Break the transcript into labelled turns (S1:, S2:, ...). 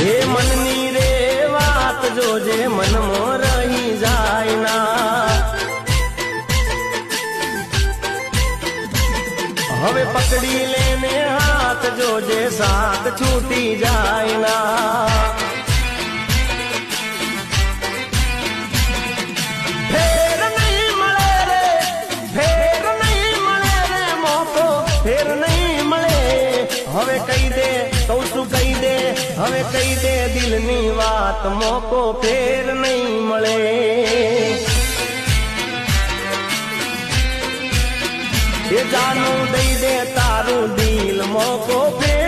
S1: એ મનની રે વાત જોજે મનમાં રહી જાય ના હવે પકડી લેને હાથ જોજે સાથ છૂટી જાય ના ફેર નહીં મળે રે ફેર નહીં મળે રે મોકો ફેર નહીં મળે હવે કહી દે કહું છું કહી દે હવે કહી દે દિલની વાત મોકો ફેર નહીં મળે એ જાનું દઈ દે તારું દિલ મોકો ફેર